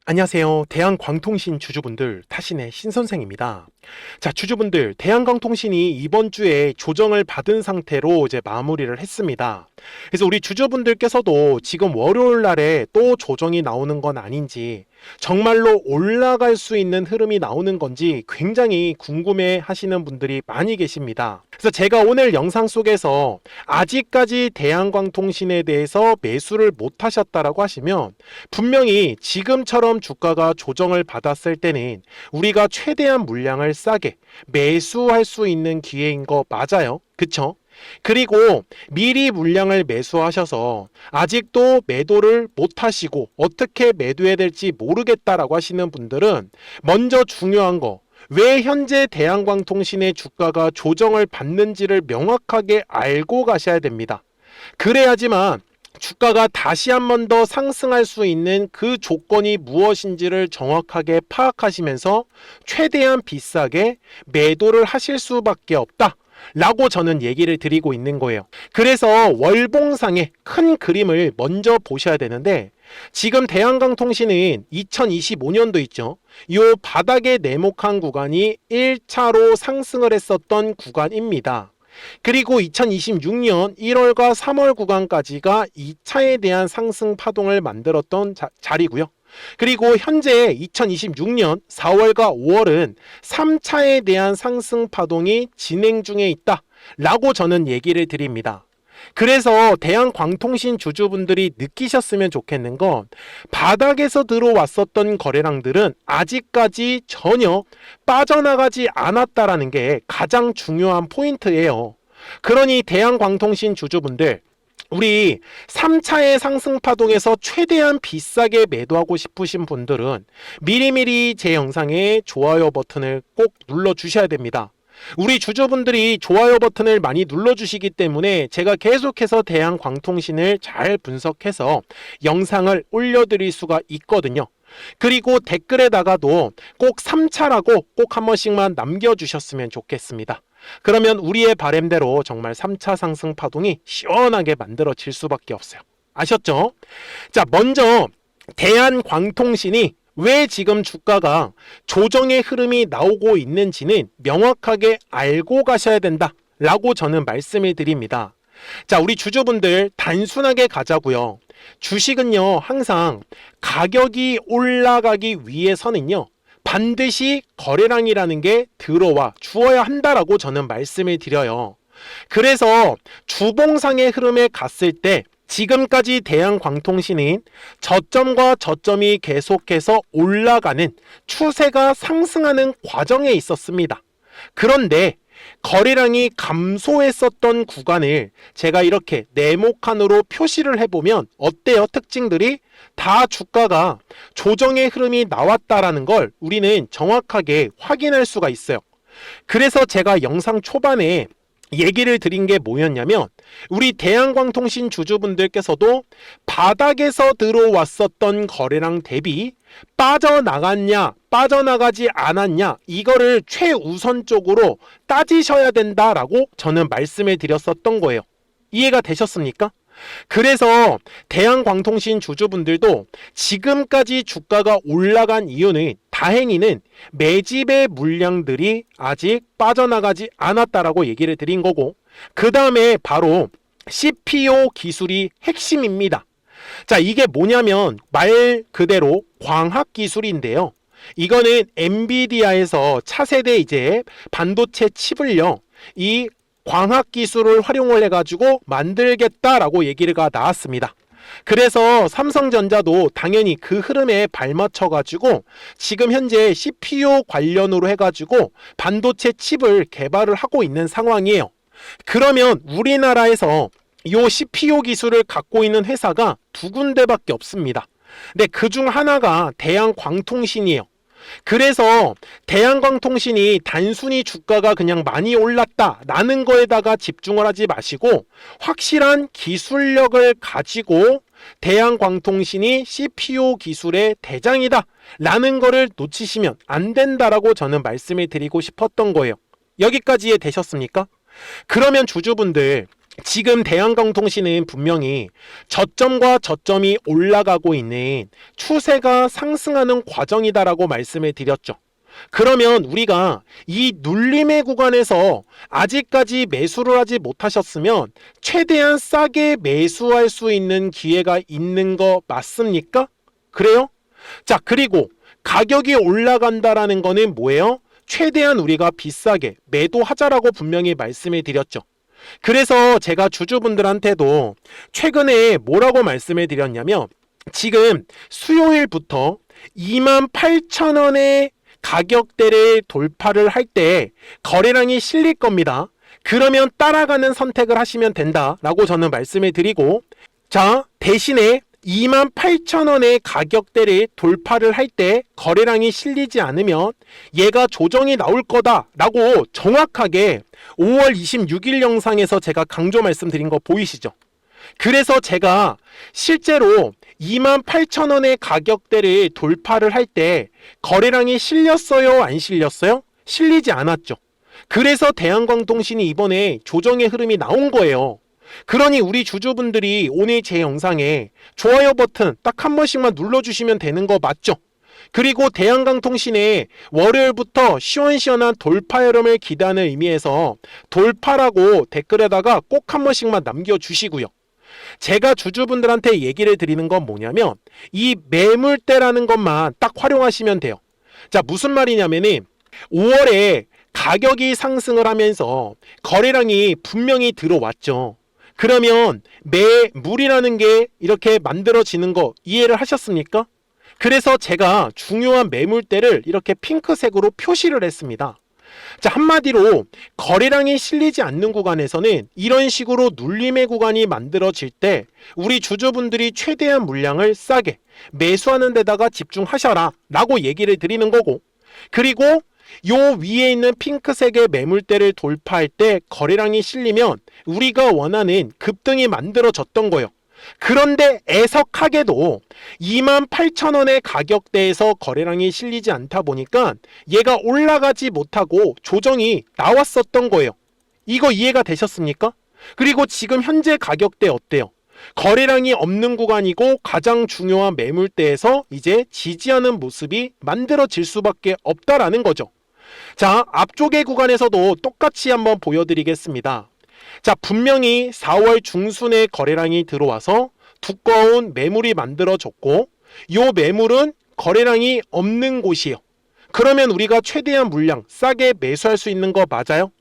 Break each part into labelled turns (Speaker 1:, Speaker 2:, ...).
Speaker 1: 안녕하세요. 대한광통신 주주분들, 타신의 신선생입니다. 자, 주주분들, 대한광통신이 이번 주에 조정을 받은 상태로 이제 마무리를 했습니다. 그래서 우리 주주분들께서도 지금 월요일 날에 또 조정이 나오는 건 아닌지, 정말로 올라갈 수 있는 흐름이 나오는 건지 굉장히 궁금해 하시는 분들이 많이 계십니다. 그래서 제가 오늘 영상 속에서 아직까지 대한광통신에 대해서 매수를 못 하셨다라고 하시면 분명히 지금처럼 주가가 조정을 받았을 때는 우리가 최대한 물량을 싸게 매수할 수 있는 기회인 거 맞아요. 그쵸? 그리고 미리 물량을 매수하셔서 아직도 매도를 못 하시고 어떻게 매도해야 될지 모르겠다라고 하시는 분들은 먼저 중요한 거, 왜 현재 대한광통신의 주가가 조정을 받는지를 명확하게 알고 가셔야 됩니다. 그래야지만 주가가 다시 한 번 더 상승할 수 있는 그 조건이 무엇인지를 정확하게 파악하시면서 최대한 비싸게 매도를 하실 수밖에 없다 라고 저는 얘기를 드리고 있는 거예요. 그래서 월봉상의 큰 그림을 먼저 보셔야 되는데, 지금 대한광통신은 2025년도 있죠. 이 바닥에 내목한 구간이 1차로 상승을 했었던 구간입니다. 그리고 2026년 1월과 3월 구간까지가 2차에 대한 상승 파동을 만들었던 자리고요. 그리고 현재 2026년 4월과 5월은 3차에 대한 상승 파동이 진행 중에 있다 라고 저는 얘기를 드립니다. 그래서 대한광통신 주주분들이 느끼셨으면 좋겠는 건, 바닥에서 들어왔었던 거래량들은 아직까지 전혀 빠져나가지 않았다라는 게 가장 중요한 포인트예요. 그러니 대한광통신 주주분들, 우리 3차의 상승 파동에서 최대한 비싸게 매도하고 싶으신 분들은 미리미리 제 영상에 좋아요 버튼을 꼭 눌러주셔야 됩니다. 우리 주주분들이 좋아요 버튼을 많이 눌러주시기 때문에 제가 계속해서 대한광통신을 잘 분석해서 영상을 올려드릴 수가 있거든요. 그리고 댓글에다가도 꼭 3차라고 꼭 한 번씩만 남겨주셨으면 좋겠습니다. 그러면 우리의 바람대로 정말 3차 상승 파동이 시원하게 만들어질 수밖에 없어요. 아셨죠? 자, 먼저 대한광통신이 왜 지금 주가가 조정의 흐름이 나오고 있는지는 명확하게 알고 가셔야 된다 라고 저는 말씀을 드립니다. 자, 우리 주주분들 단순하게 가자고요. 주식은요, 항상 가격이 올라가기 위해서는요, 반드시 거래량이라는 게 들어와 주어야 한다라고 저는 말씀을 드려요. 그래서 주봉상의 흐름에 갔을 때 지금까지 대한광통신은 저점과 저점이 계속해서 올라가는 추세가 상승하는 과정에 있었습니다. 그런데 거래량이 감소했었던 구간을 제가 이렇게 네모칸으로 표시를 해보면 어때요? 특징들이 다 주가가 조정의 흐름이 나왔다라는 걸 우리는 정확하게 확인할 수가 있어요. 그래서 제가 영상 초반에 얘기를 드린 게 뭐였냐면, 우리 대한광통신 주주분들께서도 바닥에서 들어왔었던 거래량 대비 빠져나갔냐 빠져나가지 않았냐, 이거를 최우선적으로 따지셔야 된다라고 저는 말씀을 드렸었던 거예요. 이해가 되셨습니까? 그래서 대한광통신 주주분들도 지금까지 주가가 올라간 이유는 다행히는 매집의 물량들이 아직 빠져나가지 않았다라고 얘기를 드린 거고, 그 다음에 바로 CPO 기술이 핵심입니다. 자, 이게 뭐냐면 말 그대로 광학 기술인데요. 이거는 엔비디아에서 차세대 이제 반도체 칩을요, 이 광학 기술을 활용을 해가지고 만들겠다라고 얘기가 나왔습니다. 그래서 삼성전자도 당연히 그 흐름에 발맞춰가지고 지금 현재 CPU 관련으로 해가지고 반도체 칩을 개발을 하고 있는 상황이에요. 그러면 우리나라에서 이 CPU 기술을 갖고 있는 회사가 두 군데밖에 없습니다. 근데 그중 하나가 대한광통신이에요. 그래서 대한광통신이 단순히 주가가 그냥 많이 올랐다라는 거에다가 집중을 하지 마시고, 확실한 기술력을 가지고 대한광통신이 CPU 기술의 대장이다 라는 거를 놓치시면 안 된다라고 저는 말씀을 드리고 싶었던 거예요. 여기까지 이해되셨습니까? 그러면 주주분들, 지금 대한강통신은 분명히 저점과 저점이 올라가고 있는 추세가 상승하는 과정이다라고 말씀을 드렸죠. 그러면 우리가 이 눌림의 구간에서 아직까지 매수를 하지 못하셨으면 최대한 싸게 매수할 수 있는 기회가 있는 거 맞습니까? 그래요? 자, 그리고 가격이 올라간다라는 거는 뭐예요? 최대한 우리가 비싸게 매도하자라고 분명히 말씀을 드렸죠. 그래서 제가 주주분들한테도 최근에 뭐라고 말씀을 드렸냐면, 지금 수요일부터 28,000원의 가격대를 돌파를 할 때 거래량이 실릴 겁니다. 그러면 따라가는 선택을 하시면 된다라고 저는 말씀을 드리고, 자, 대신에 28,000원의 가격대를 돌파를 할 때 거래량이 실리지 않으면 얘가 조정이 나올 거다라고 정확하게 5월 26일 영상에서 제가 강조 말씀드린 거 보이시죠? 그래서 제가 실제로 28,000원의 가격대를 돌파를 할 때 거래량이 실렸어요? 안 실렸어요? 실리지 않았죠. 그래서 대한광통신이 이번에 조정의 흐름이 나온 거예요. 그러니 우리 주주분들이 오늘 제 영상에 좋아요 버튼 딱 한 번씩만 눌러주시면 되는 거 맞죠? 그리고 대한강통신에 월요일부터 시원시원한 돌파 흐름을 기대하는 의미에서 돌파라고 댓글에다가 꼭 한 번씩만 남겨주시고요. 제가 주주분들한테 얘기를 드리는 건 뭐냐면, 이 매물대라는 것만 딱 활용하시면 돼요. 자, 무슨 말이냐면은 5월에 가격이 상승을 하면서 거래량이 분명히 들어왔죠. 그러면 매물이라는 게 이렇게 만들어지는 거 이해를 하셨습니까? 그래서 제가 중요한 매물대를 이렇게 핑크색으로 표시를 했습니다. 자, 한마디로 거래량이 실리지 않는 구간에서는 이런 식으로 눌림의 구간이 만들어질 때 우리 주주분들이 최대한 물량을 싸게 매수하는 데다가 집중하셔라 라고 얘기를 드리는 거고, 그리고 요 위에 있는 핑크색의 매물대를 돌파할 때 거래량이 실리면 우리가 원하는 급등이 만들어졌던 거예요. 그런데 애석하게도 28,000원의 가격대에서 거래량이 실리지 않다 보니까 얘가 올라가지 못하고 조정이 나왔었던 거예요. 이거 이해가 되셨습니까? 그리고 지금 현재 가격대 어때요? 거래량이 없는 구간이고 가장 중요한 매물대에서 이제 지지하는 모습이 만들어질 수밖에 없다라는 거죠. 자, 앞쪽의 구간에서도 똑같이 한번 보여드리겠습니다. 자, 분명히 4월 중순에 거래량이 들어와서 두꺼운 매물이 만들어졌고, 이 매물은 거래량이 없는 곳이에요. 그러면 우리가 최대한 물량 싸게 매수할 수 있는 거 맞아요?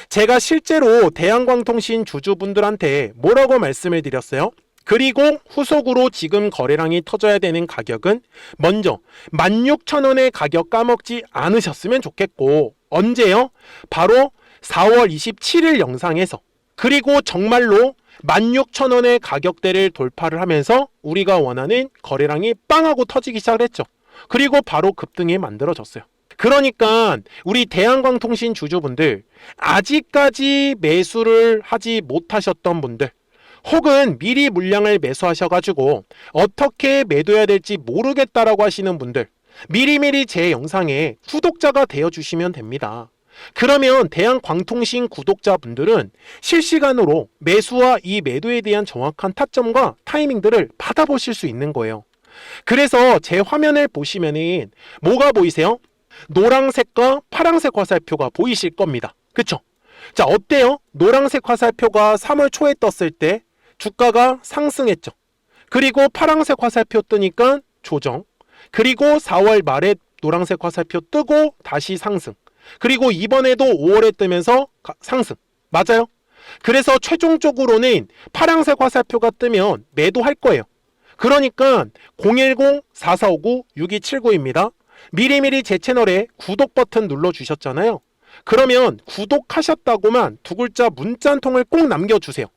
Speaker 1: 제가 실제로 대한광통신 주주분들한테 뭐라고 말씀을 드렸어요? 그리고 후속으로 지금 거래량이 터져야 되는 가격은 먼저 16,000원의 가격 까먹지 않으셨으면 좋겠고, 언제요? 바로 4월 27일 영상에서. 그리고 정말로 16,000원의 가격대를 돌파를 하면서 우리가 원하는 거래량이 빵 하고 터지기 시작을 했죠. 그리고 바로 급등이 만들어졌어요. 그러니까 우리 대한광통신 주주분들, 아직까지 매수를 하지 못하셨던 분들, 혹은 미리 물량을 매수하셔가지고 어떻게 매도해야 될지 모르겠다라고 하시는 분들, 미리미리 제 영상에 구독자가 되어주시면 됩니다. 그러면 대한광통신 구독자분들은 실시간으로 매수와 이 매도에 대한 정확한 타점과 타이밍들을 받아보실 수 있는 거예요. 그래서 제 화면을 보시면은 뭐가 보이세요? 노란색과 파란색 화살표가 보이실 겁니다. 그쵸? 자, 어때요? 노란색 화살표가 3월 초에 떴을 때 주가가 상승했죠. 그리고 파란색 화살표 뜨니까 조정. 그리고 4월 말에 노란색 화살표 뜨고 다시 상승. 그리고 이번에도 5월에 뜨면서 상승. 맞아요? 그래서 최종적으로는 파란색 화살표가 뜨면 매도할 거예요. 그러니까 010-4459-6279입니다. 미리미리 제 채널에 구독 버튼 눌러주셨잖아요. 그러면 구독하셨다고만 두 글자 문자 한 통을 꼭 남겨주세요.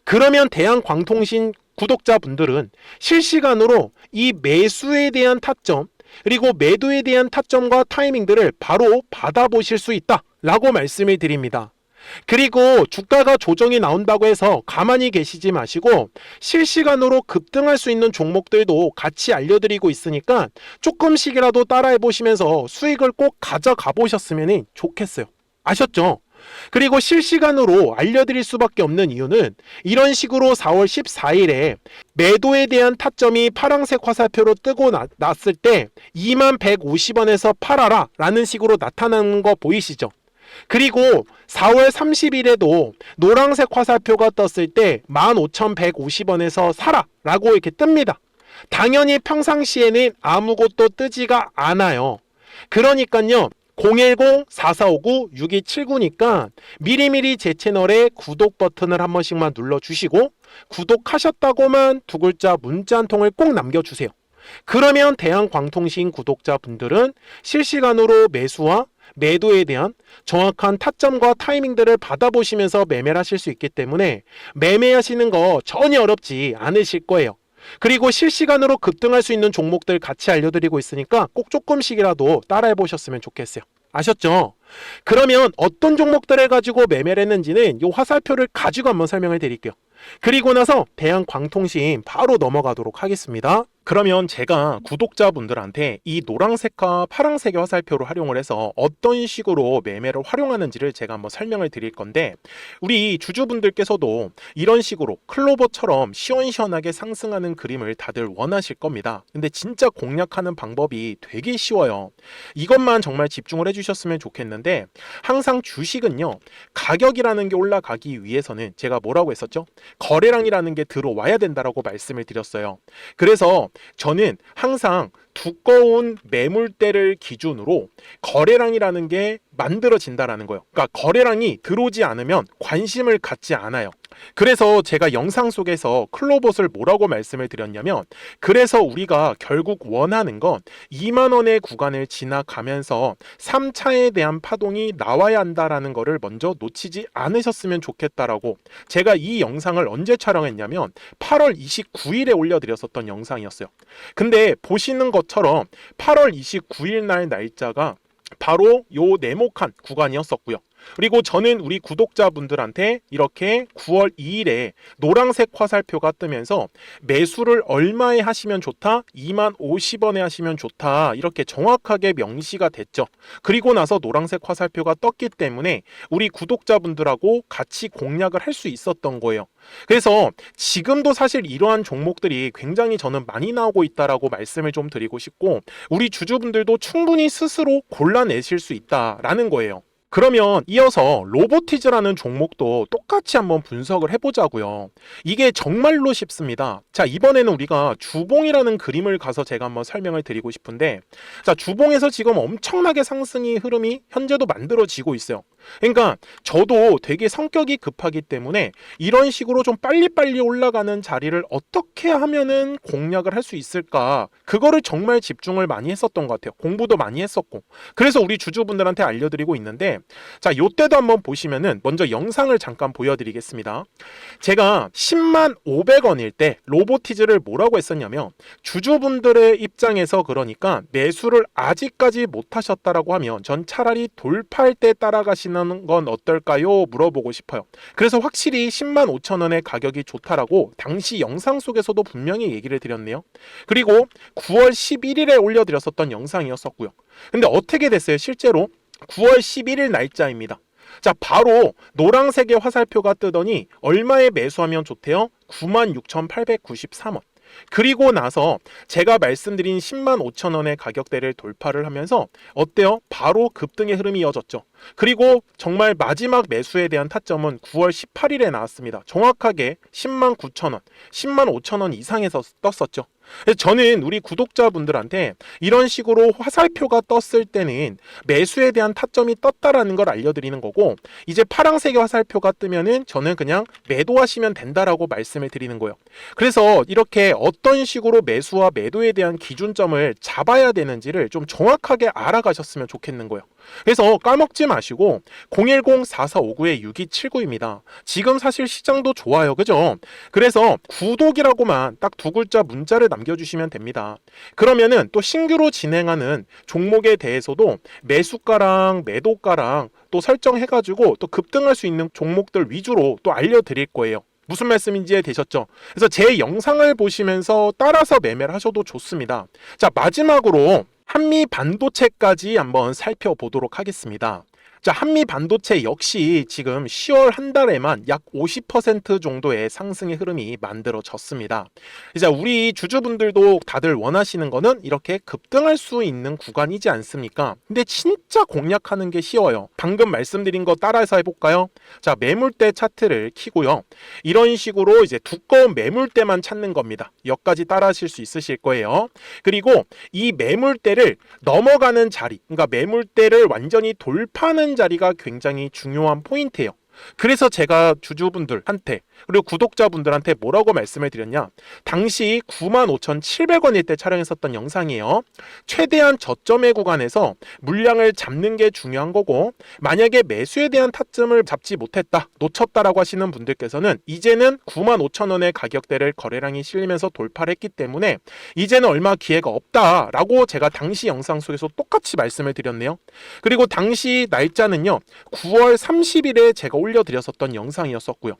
Speaker 1: 그러면 대한광통신 구독자분들은 실시간으로 이 매수에 대한 타점, 그리고 매도에 대한 타점과 타이밍들을 바로 받아보실 수 있다라고 말씀을 드립니다. 그리고 주가가 조정이 나온다고 해서 가만히 계시지 마시고 실시간으로 급등할 수 있는 종목들도 같이 알려드리고 있으니까 조금씩이라도 따라해 보시면서 수익을 꼭 가져가 보셨으면 좋겠어요. 아셨죠? 그리고 실시간으로 알려드릴 수밖에 없는 이유는 이런 식으로 4월 14일에 매도에 대한 타점이 파란색 화살표로 뜨고 났을 때 2150원에서 팔아라 라는 식으로 나타나는 거 보이시죠? 그리고 4월 30일에도 노란색 화살표가 떴을 때 15,150원에서 사라 라고 이렇게 뜹니다. 당연히 평상시에는 아무것도 뜨지가 않아요. 그러니까요, 010-4459-6279니까 미리미리 제 채널에 구독 버튼을 한 번씩만 눌러주시고 구독하셨다고만 두 글자 문자 한 통을 꼭 남겨주세요. 그러면 대한광통신 구독자분들은 실시간으로 매수와 매도에 대한 정확한 타점과 타이밍들을 받아보시면서 매매를 하실 수 있기 때문에 매매하시는 거 전혀 어렵지 않으실 거예요. 그리고 실시간으로 급등할 수 있는 종목들 같이 알려드리고 있으니까 꼭 조금씩이라도 따라해 보셨으면 좋겠어요. 아셨죠? 그러면 어떤 종목들을 가지고 매매를 했는지는 이 화살표를 가지고 한번 설명을 드릴게요. 그리고 나서 대한광통신 바로 넘어가도록 하겠습니다. 그러면 제가 구독자분들한테 이 노란색과 파란색의 화살표를 활용을 해서 어떤 식으로 매매를 활용하는지를 제가 한번 설명을 드릴 건데, 우리 주주분들께서도 이런 식으로 클로버처럼 시원시원하게 상승하는 그림을 다들 원하실 겁니다. 근데 진짜 공략하는 방법이 되게 쉬워요. 이것만 정말 집중을 해주셨으면 좋겠는데, 항상 주식은요, 가격이라는 게 올라가기 위해서는 제가 뭐라고 했었죠? 거래량이라는 게 들어와야 된다라고 말씀을 드렸어요. 그래서 저는 항상 두꺼운 매물대를 기준으로 거래량이라는 게 만들어진다라는 거예요. 그러니까 거래량이 들어오지 않으면 관심을 갖지 않아요. 그래서 제가 영상 속에서 클로봇을 뭐라고 말씀을 드렸냐면, 그래서 우리가 결국 원하는 건 2만 원의 구간을 지나가면서 3차에 대한 파동이 나와야 한다라는 거를 먼저 놓치지 않으셨으면 좋겠다라고, 제가 이 영상을 언제 촬영했냐면 8월 29일에 올려드렸었던 영상이었어요. 근데 보시는 것처럼 8월 29일 날 날짜가 바로 요 네모칸 구간이었었고요. 그리고 저는 우리 구독자분들한테 이렇게 9월 2일에 노란색 화살표가 뜨면서 매수를 얼마에 하시면 좋다? 20,050원에 하시면 좋다. 이렇게 정확하게 명시가 됐죠. 그리고 나서 노란색 화살표가 떴기 때문에 우리 구독자분들하고 같이 공략을 할 수 있었던 거예요. 그래서 지금도 사실 이러한 종목들이 굉장히 저는 많이 나오고 있다라고 말씀을 좀 드리고 싶고, 우리 주주분들도 충분히 스스로 골라내실 수 있다라는 거예요. 그러면 이어서 로보티즈라는 종목도 똑같이 한번 분석을 해보자고요. 이게 정말로 쉽습니다. 자, 이번에는 우리가 주봉이라는 그림을 가서 제가 한번 설명을 드리고 싶은데, 자, 주봉에서 지금 엄청나게 상승이 흐름이 현재도 만들어지고 있어요. 그러니까 저도 되게 성격이 급하기 때문에 이런 식으로 좀 빨리빨리 올라가는 자리를 어떻게 하면은 공략을 할 수 있을까, 그거를 정말 집중을 많이 했었던 것 같아요. 공부도 많이 했었고. 그래서 우리 주주분들한테 알려드리고 있는데, 자, 요때도 한번 보시면은 먼저 영상을 잠깐 보여드리겠습니다. 제가 10만 500원일 때 로보티즈를 뭐라고 했었냐면, 주주분들의 입장에서 그러니까 매수를 아직까지 못 하셨다라고 하면 전 차라리 돌파할 때 따라가시는 건 어떨까요? 물어보고 싶어요. 그래서 확실히 10만 5천 원의 가격이 좋다라고 당시 영상 속에서도 분명히 얘기를 드렸네요. 그리고 9월 11일에 올려드렸었던 영상이었었고요. 근데 어떻게 됐어요? 실제로 9월 11일 날짜입니다. 자, 바로 노란색의 화살표가 뜨더니 얼마에 매수하면 좋대요? 96,893원. 그리고 나서 제가 말씀드린 10만 5천 원의 가격대를 돌파를 하면서 어때요? 바로 급등의 흐름이 이어졌죠. 그리고 정말 마지막 매수에 대한 타점은 9월 18일에 나왔습니다. 정확하게 10만 9천 원, 10만 5천 원 이상에서 떴었죠. 저는 우리 구독자분들한테 이런 식으로 화살표가 떴을 때는 매수에 대한 타점이 떴다라는 걸 알려드리는 거고, 이제 파란색의 화살표가 뜨면은 저는 그냥 매도하시면 된다라고 말씀을 드리는 거예요. 그래서 이렇게 어떤 식으로 매수와 매도에 대한 기준점을 잡아야 되는지를 좀 정확하게 알아가셨으면 좋겠는 거예요. 그래서 까먹지 마시고 010-4459-6279입니다. 지금 사실 시장도 좋아요, 그죠? 그래서 구독이라고만 딱 두 글자 문자를 남겨주시면 됩니다. 그러면은 또 신규로 진행하는 종목에 대해서도 매수가랑 매도가랑 또 설정해가지고 또 급등할 수 있는 종목들 위주로 또 알려드릴 거예요. 무슨 말씀인지 되셨죠? 그래서 제 영상을 보시면서 따라서 매매를 하셔도 좋습니다. 자, 마지막으로 한미 반도체까지 한번 살펴보도록 하겠습니다. 자, 한미 반도체 역시 지금 10월 한 달에만 약 50% 정도의 상승의 흐름이 만들어졌습니다. 이제 우리 주주분들도 다들 원하시는 거는 이렇게 급등할 수 있는 구간이지 않습니까? 근데 진짜 공략하는 게 쉬워요. 방금 말씀드린 거 따라서 해볼까요? 자, 매물대 차트를 켜고요. 이런 식으로 이제 두꺼운 매물대만 찾는 겁니다. 여기까지 따라 하실 수 있으실 거예요. 그리고 이 매물대를 넘어가는 자리, 그러니까 매물대를 완전히 돌파하는 자리가 굉장히 중요한 포인트예요. 그래서 제가 주주분들한테 그리고 구독자분들한테 뭐라고 말씀을 드렸냐, 당시 95,700원일 때 촬영했었던 영상이에요. 최대한 저점의 구간에서 물량을 잡는 게 중요한 거고, 만약에 매수에 대한 타점을 잡지 못했다, 놓쳤다라고 하시는 분들께서는 이제는 95,000원의 가격대를 거래량이 실리면서 돌파를 했기 때문에 이제는 얼마 기회가 없다라고 제가 당시 영상 속에서 똑같이 말씀을 드렸네요. 그리고 당시 날짜는요, 9월 30일에 제가 올려드렸었던 영상이었었고요.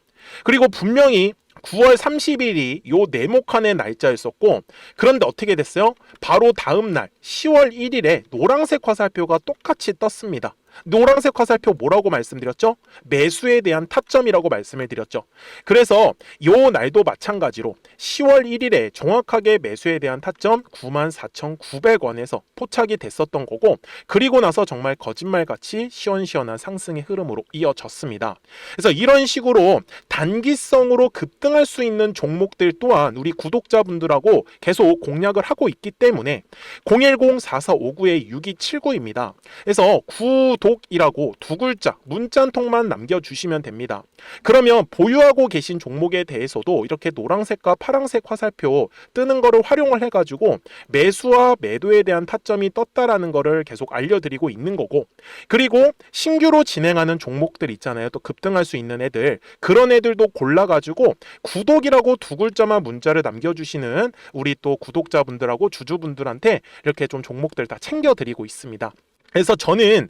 Speaker 1: 그리고 분명히 9월 30일이 요 네모칸의 날짜였었고, 그런데 어떻게 됐어요? 바로 다음 날 10월 1일에 노란색 화살표가 똑같이 떴습니다. 노란색 화살표 뭐라고 말씀드렸죠? 매수에 대한 타점이라고 말씀을 드렸죠. 그래서 요 날도 마찬가지로 10월 1일에 정확하게 매수에 대한 타점 94,900원에서 포착이 됐었던 거고, 그리고 나서 정말 거짓말같이 시원시원한 상승의 흐름으로 이어졌습니다. 그래서 이런 식으로 단기성으로 급등할 수 있는 종목들 또한 우리 구독자분들하고 계속 공략을 하고 있기 때문에 010-4459-6279입니다. 그래서 구독이라고 두 글자 문자 한 통만 남겨주시면 됩니다. 그러면 보유하고 계신 종목에 대해서도 이렇게 노란색과 파란색 화살표 뜨는 거를 활용을 해가지고 매수와 매도에 대한 타점이 떴다라는 거를 계속 알려드리고 있는 거고, 그리고 신규로 진행하는 종목들 있잖아요. 또 급등할 수 있는 애들, 그런 애들도 골라가지고 구독이라고 두 글자만 문자를 남겨주시는 우리 또 구독자분들하고 주주분들한테 이렇게 좀 종목들 다 챙겨드리고 있습니다. 그래서 저는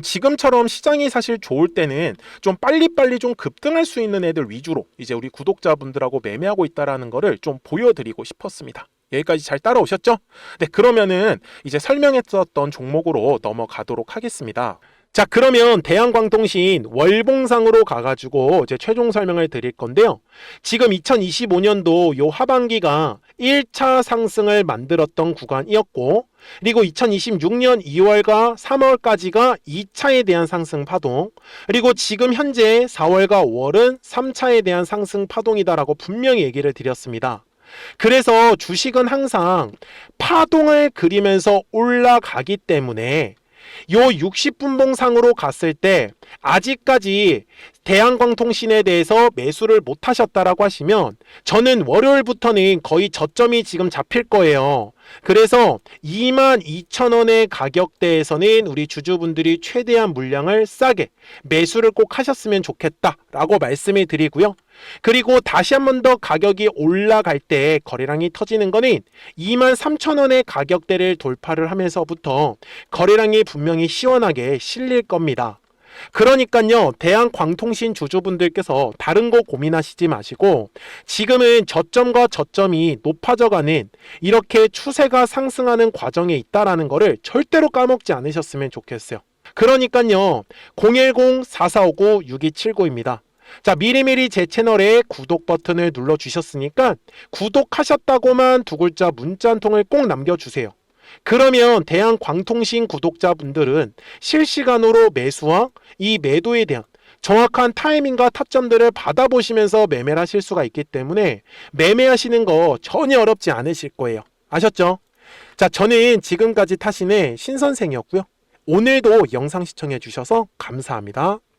Speaker 1: 지금처럼 시장이 사실 좋을 때는 좀 빨리빨리 좀 급등할 수 있는 애들 위주로 이제 우리 구독자분들하고 매매하고 있다라는 거를 좀 보여드리고 싶었습니다. 여기까지 잘 따라오셨죠? 네, 그러면은 이제 설명했었던 종목으로 넘어가도록 하겠습니다. 자, 그러면 대한광통신 월봉상으로 가가지고 이제 최종 설명을 드릴 건데요. 지금 2025년도 요 하반기가 1차 상승을 만들었던 구간이었고, 그리고 2026년 2월과 3월까지가 2차에 대한 상승 파동, 그리고 지금 현재 4월과 5월은 3차에 대한 상승 파동이다라고 분명히 얘기를 드렸습니다. 그래서 주식은 항상 파동을 그리면서 올라가기 때문에 요 60분봉상으로 갔을 때 아직까지 대한광통신에 대해서 매수를 못 하셨다라고 하시면 저는 월요일부터는 거의 저점이 지금 잡힐 거예요. 그래서 22,000원의 가격대에서는 우리 주주분들이 최대한 물량을 싸게 매수를 꼭 하셨으면 좋겠다라고 말씀을 드리고요. 그리고 다시 한 번 더 가격이 올라갈 때 거래량이 터지는 거는 23,000원의 가격대를 돌파를 하면서부터 거래량이 분명히 시원하게 실릴 겁니다. 그러니까요, 대한광통신 주주분들께서 다른 거 고민하시지 마시고 지금은 저점과 저점이 높아져가는 이렇게 추세가 상승하는 과정에 있다라는 거를 절대로 까먹지 않으셨으면 좋겠어요. 그러니까요, 010-4459-6279입니다. 자, 미리미리 제 채널에 구독 버튼을 눌러주셨으니까 구독하셨다고만 두 글자 문자 한 통을 꼭 남겨주세요. 그러면 대한광통신 구독자분들은 실시간으로 매수와 이 매도에 대한 정확한 타이밍과 타점들을 받아보시면서 매매를 하실 수가 있기 때문에 매매하시는 거 전혀 어렵지 않으실 거예요. 아셨죠? 자, 저는 지금까지 타신의 신선생이었고요. 오늘도 영상 시청해 주셔서 감사합니다.